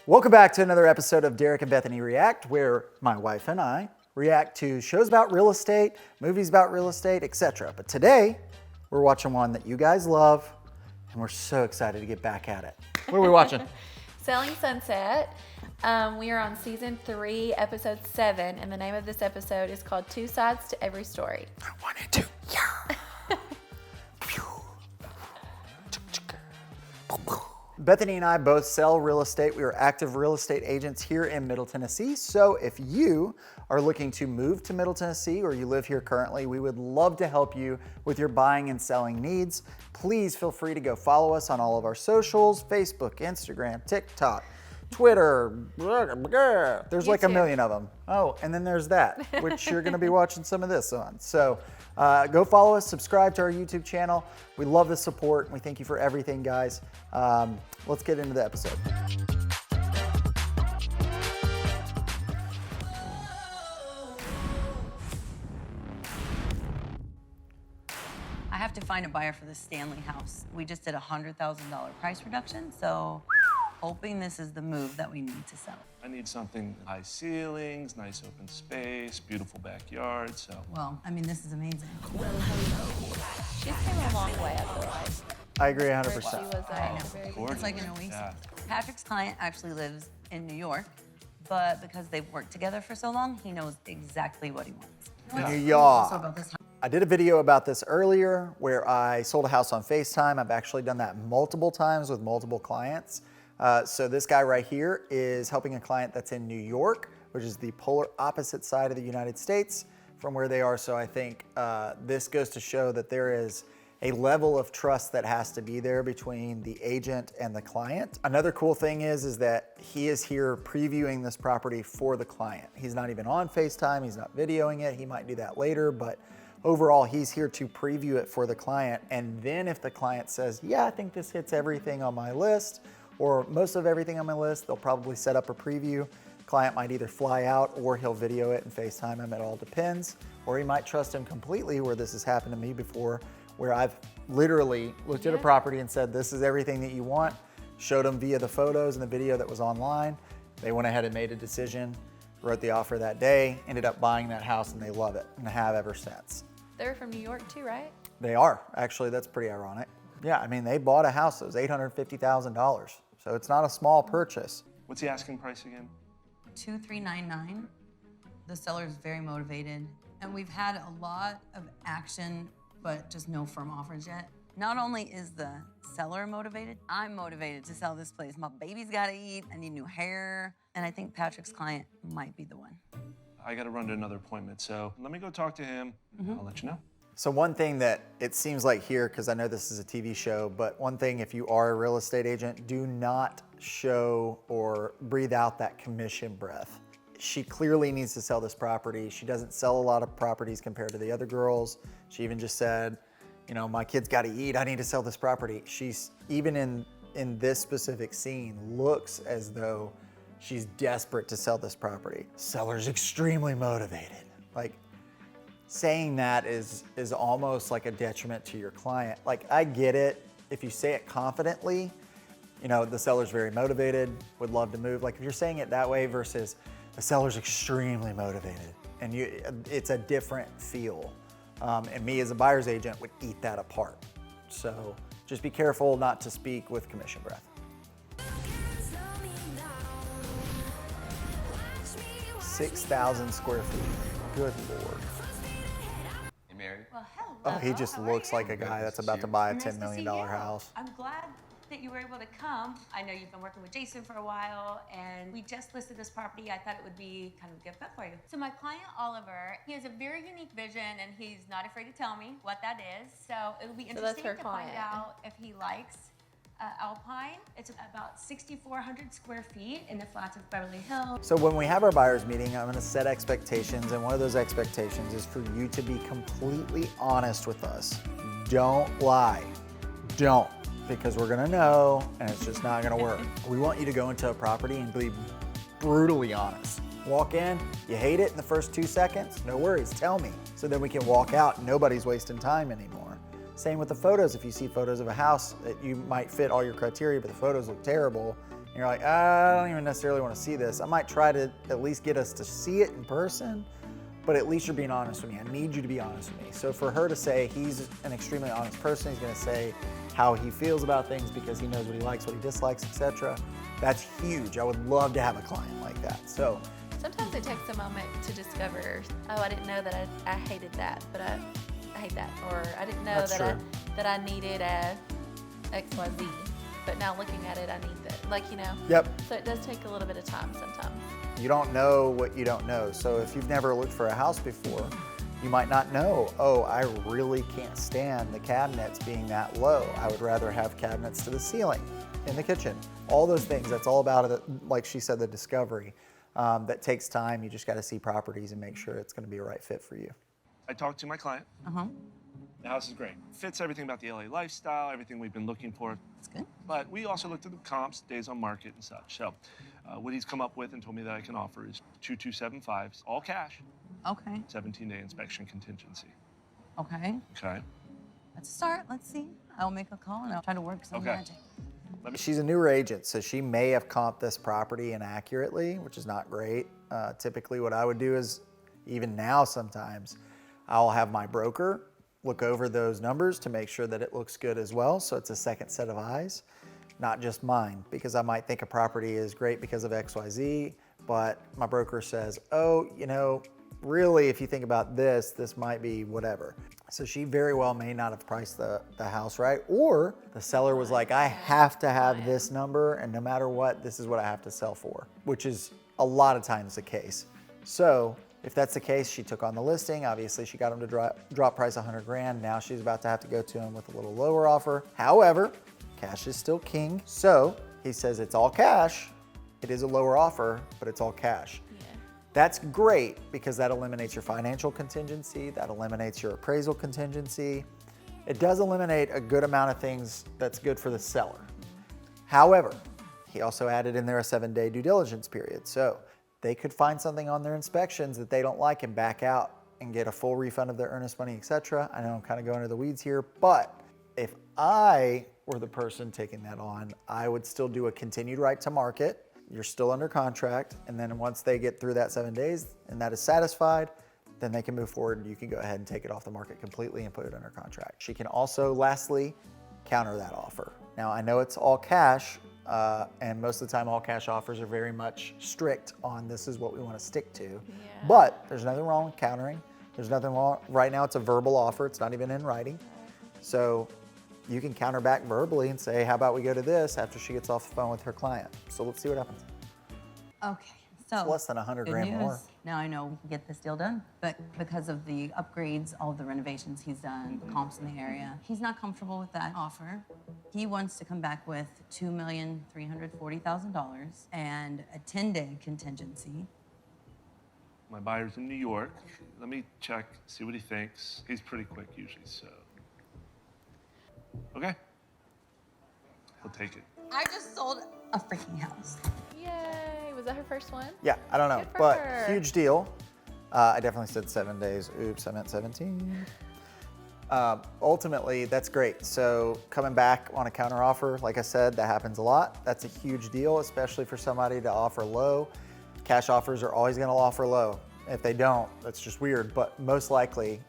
Welcome back to another episode of Derek and Bethany React, where my wife and I react to shows about real estate, movies about real estate, etc. But today, we're watching one that you guys love, and we're so excited to get back at it. What are we watching? Selling Sunset. We are on season 3, episode 7, and the name of this episode is called Two Sides to Every Story. I wanted to. Yeah. Bethany and I both sell real estate. We are active real estate agents here in Middle Tennessee. So if you are looking to move to Middle Tennessee or you live here currently, we would love to help you with your buying and selling needs. Please feel free to go follow us on all of our socials, Facebook, Instagram, TikTok, Twitter. There's like a million of them. Oh, and then there's that, which you're going to be watching some of this on. So go follow us, subscribe to our YouTube channel. We love the support. We thank you for everything, guys. Let's get into the episode. I have to find a buyer for the Stanley house. We just did a $100,000 price reduction, so hoping this is the move that we need to sell. I need something high ceilings, nice open space, beautiful backyard, so. Well, I mean, this is amazing. She's come a long way, I feel like. I agree 100%. She was very good. Gorgeous. It's like an oasis. Yeah. Patrick's client actually lives in New York, but because they've worked together for so long, he knows exactly what he wants. New York. Also about this I did a video about this earlier where I sold a house on FaceTime. I've actually done that multiple times with multiple clients. So this guy right here is helping a client that's in New York, which is the polar opposite side of the United States from where they are. So I think this goes to show that there is a level of trust that has to be there between the agent and the client. Another cool thing is that he is here previewing this property for the client. He's not even on FaceTime, he's not videoing it. He might do that later, but overall, he's here to preview it for the client. And then if the client says, yeah, I think this hits everything on my list, or most of everything on my list, they'll probably set up a preview. Client might either fly out or he'll video it and FaceTime him, it all depends. Or he might trust him completely, where this has happened to me before, where I've literally looked at a property and said, this is everything that you want, showed them via the photos and the video that was online. They went ahead and made a decision, wrote the offer that day, ended up buying that house, and they love it and have ever since. They're from New York too, right? They are. Actually, that's pretty ironic. Yeah, I mean, they bought a house that was $850,000. So it's not a small purchase. What's the asking price again? 2399. The seller is very motivated, and we've had a lot of action, but just no firm offers yet. Not only is the seller motivated, I'm motivated to sell this place. My baby's gotta eat, I need new hair, and I think Patrick's client might be the one. I gotta run to another appointment, so let me go talk to him. I'll let you know. So one thing that it seems like here, because I know this is a TV show, but one thing, if you are a real estate agent, do not show or breathe out that commission breath. She clearly needs to sell this property. She doesn't sell a lot of properties compared to the other girls. She even just said, you know, my kids got to eat, I need to sell this property. She's, even in this specific scene, looks as though she's desperate to sell this property. Seller's extremely motivated. Like, saying that is almost like a detriment to your client. Like, I get it. If you say it confidently, you know, the seller's very motivated, would love to move. Like, if you're saying it that way versus the seller's extremely motivated, and it's a different feel. And me as a buyer's agent would eat that apart. So just be careful not to speak with commission breath. 6,000 square feet. Good Lord. You married? Well, hello. Oh, he just looks like a guy that's about to buy a $10 million house. I'm glad that you were able to come. I know you've been working with Jason for a while, and we just listed this property. I thought it would be kind of a good fit for you. So my client, Oliver, he has a very unique vision, and he's not afraid to tell me what that is. So it'll be that's interesting her to client. find out if he likes Alpine. It's about 6,400 square feet in the flats of Beverly Hills. So when we have our buyers meeting, I'm gonna set expectations, and one of those expectations is for you to be completely honest with us. Don't lie. Don't, because we're gonna know, and it's just not gonna work. We want you to go into a property and be brutally honest. Walk in, you hate it in the first 2 seconds, no worries, tell me. So then we can walk out, nobody's wasting time anymore. Same with the photos. If you see photos of a house that you might fit all your criteria, but the photos look terrible, and you're like, I don't even necessarily want to see this, I might try to at least get us to see it in person, but at least you're being honest with me. I need you to be honest with me. So for her to say he's an extremely honest person, he's going to say how he feels about things because he knows what he likes, what he dislikes, etc. That's huge. I would love to have a client like that. So sometimes it takes a moment to discover, oh, I didn't know that I hated that, but I hate that. Or I didn't know That's true. that I needed a XYZ. But now looking at it, I need that. Like, you know. Yep. So it does take a little bit of time sometimes. You don't know what you don't know. So if you've never looked for a house before, you might not know, oh, I really can't stand the cabinets being that low. I would rather have cabinets to the ceiling in the kitchen. All those things, that's all about it, like she said, the discovery. That takes time. You just got to see properties and make sure it's going to be a right fit for you. I talked to my client. The house is great. Fits everything about the LA lifestyle, everything we've been looking for. That's good. But we also looked at the comps, days on market and such. So what he's come up with and told me that I can offer is 2275, all cash, Okay. 17-day inspection contingency. Okay. Okay. Let's start. Let's see. I'll make a call and I'll try to work some Okay. magic. She's a newer agent, so she may have comped this property inaccurately, which is not great. Typically what I would do is, even now sometimes, I'll have my broker look over those numbers to make sure that it looks good as well. So it's a second set of eyes, not just mine, because I might think a property is great because of XYZ, but my broker says, oh, you know, really, if you think about this, this might be whatever. So she very well may not have priced the house right, or the seller was like, I have to have this number, and no matter what, this is what I have to sell for, which is a lot of times the case. So if that's the case, she took on the listing. Obviously, she got him to drop price 100 grand. Now she's about to have to go to him with a little lower offer. However, cash is still king. So he says it's all cash. It is a lower offer, but it's all cash. Yeah. That's great because that eliminates your financial contingency. That eliminates your appraisal contingency. It does eliminate a good amount of things that's good for the seller. However, he also added in there a 7-day due diligence period. So they could find something on their inspections that they don't like and back out and get a full refund of their earnest money, etc. I know I'm kind of going into the weeds here, but if I were the person taking that on, I would still do a continued right to market. You're still under contract, and then once they get through that 7 days and that is satisfied, then they can move forward and you can go ahead and take it off the market completely and put it under contract. She can also, lastly, counter that offer. Now, I know it's all cash, and most of the time all cash offers are very much strict on this is what we want to stick to. But there's nothing wrong with countering. There's nothing wrong. Right now it's a verbal offer. It's not even in writing. So you can counter back verbally and say, how about we go to this after she gets off the phone with her client. So let's see what happens. Okay. So It's less than 100 good grand news. more. Now I know we can get this deal done. But because of the upgrades, all of the renovations he's done, the comps in the area, he's not comfortable with that offer. He wants to come back with $2,340,000 and a 10-day contingency. My buyer's in New York. Let me check, see what he thinks. He's pretty quick usually, so. Okay. He'll take it. I just sold a freaking house. Yay. Was that her first one? Yeah, I don't know, Good for but her. huge deal. I definitely said 7 days. Oops, I meant 17. Ultimately, that's great. So coming back on a counter offer, like I said, that happens a lot. That's a huge deal, especially for somebody to offer low. Cash offers are always gonna offer low. If they don't, that's just weird. But most likely,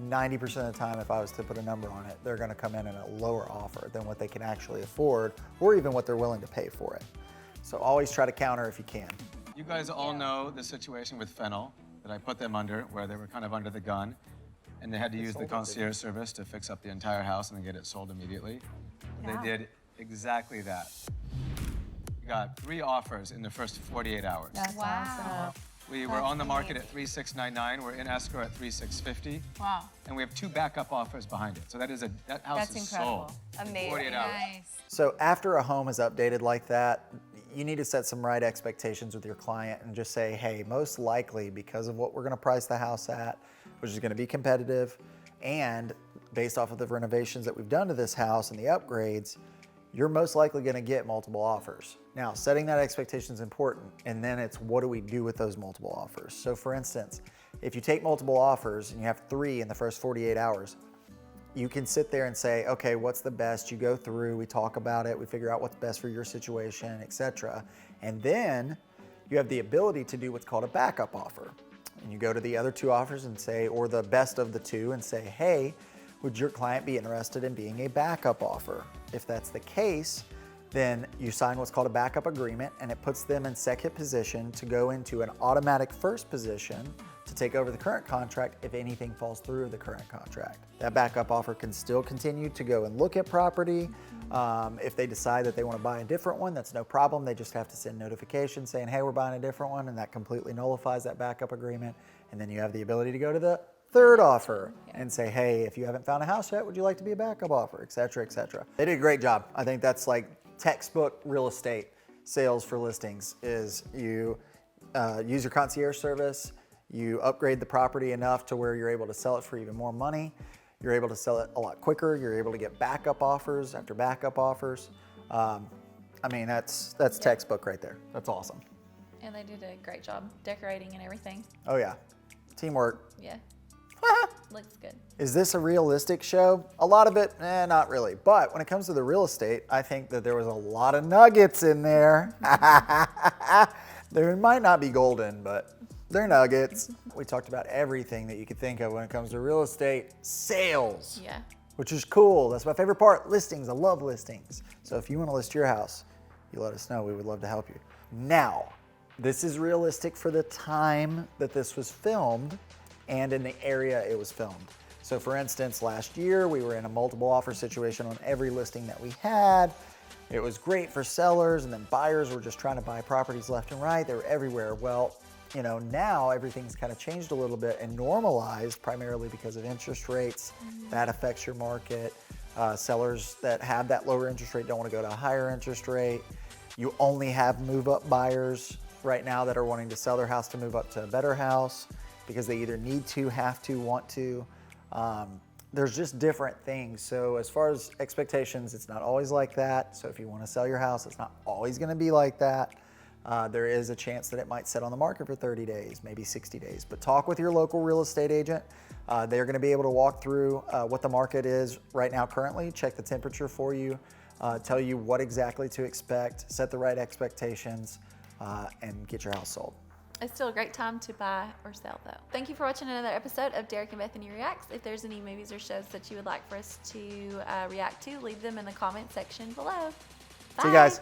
90% of the time, if I was to put a number on it, they're gonna come in at a lower offer than what they can actually afford, or even what they're willing to pay for it. So always try to counter if you can. You guys all know the situation with Fennel that I put them under, where they were kind of under the gun, and they had to use the concierge service to fix up the entire house and then get it sold immediately. Yeah. They did exactly that. We got 3 offers in the first 48 hours. That's Wow. We were on the market at 3,699. We're in escrow at 3,650, Wow. and we have 2 backup offers behind it. So that house That's is incredible. sold. Amazing. 48 hours. Nice. So after a home is updated like that, you need to set some right expectations with your client and just say, hey, most likely because of what we're gonna price the house at, which is gonna be competitive, and based off of the renovations that we've done to this house and the upgrades, you're most likely gonna get multiple offers. Now, setting that expectation is important, and then it's what do we do with those multiple offers? So for instance, if you take multiple offers and you have 3 in the first 48 hours, you can sit there and say, okay, what's the best? You go through, we talk about it, we figure out what's best for your situation, etc. And then you have the ability to do what's called a backup offer. And you go to the other two offers and say, or the best of the two, and say, hey, would your client be interested in being a backup offer? If that's the case, then you sign what's called a backup agreement, and it puts them in second position to go into an automatic first position to take over the current contract if anything falls through the current contract. That backup offer can still continue to go and look at property. If they decide that they want to buy a different one, that's no problem. They just have to send notification saying, hey, we're buying a different one, and that completely nullifies that backup agreement. And then you have the ability to go to the third offer and say, hey, if you haven't found a house yet, would you like to be a backup offer, et cetera, et cetera. They did a great job. I think that's like textbook real estate sales for listings is you use your concierge service, you upgrade the property enough to where you're able to sell it for even more money. You're able to sell it a lot quicker. You're able to get backup offers after backup offers. I mean, that's textbook right there. That's awesome. And they did a great job decorating and everything. Oh yeah, teamwork. Yeah. Looks good. Is this a realistic show? A lot of it, not really. But when it comes to the real estate, I think that there was a lot of nuggets in there. They might not be golden, but they're nuggets. We talked about everything that you could think of when it comes to real estate sales. Yeah. Which is cool. That's my favorite part. Listings. I love listings. So if you want to list your house, you let us know. We would love to help you. Now, this is realistic for the time that this was filmed and in the area it was filmed. So for instance, last year we were in a multiple offer situation on every listing that we had. It was great for sellers, and then buyers were just trying to buy properties left and right. They were everywhere. Well, you know, now everything's kind of changed a little bit and normalized primarily because of interest rates. That affects your market. Sellers that have that lower interest rate don't want to go to a higher interest rate. You only have move-up buyers right now that are wanting to sell their house to move up to a better house because they either need to, have to, want to. There's just different things. So as far as expectations, it's not always like that. So if you want to sell your house, it's not always going to be like that. There is a chance that it might sit on the market for 30 days, maybe 60 days. But talk with your local real estate agent. They're going to be able to walk through what the market is right now currently, check the temperature for you, tell you what exactly to expect, set the right expectations, and get your house sold. It's still a great time to buy or sell, though. Thank you for watching another episode of Derek and Bethany Reacts. If there's any movies or shows that you would like for us to react to, leave them in the comment section below. Bye. See you guys.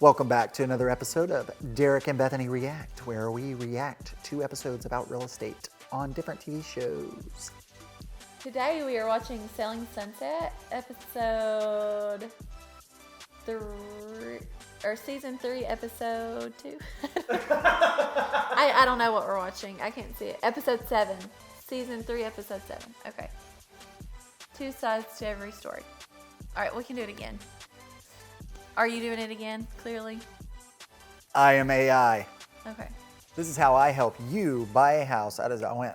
Welcome back to another episode of Derek and Bethany React, where we react to episodes about real estate on different TV shows. Today we are watching Selling Sunset, episode 3, or season 3, episode 2. I don't know what we're watching. I can't see it. Episode 7, season 3, episode 7. Okay. 2 sides to every story. All right, we can do it again. Are you doing it again, clearly? I am AI. Okay. This is how I help you buy a house. I went.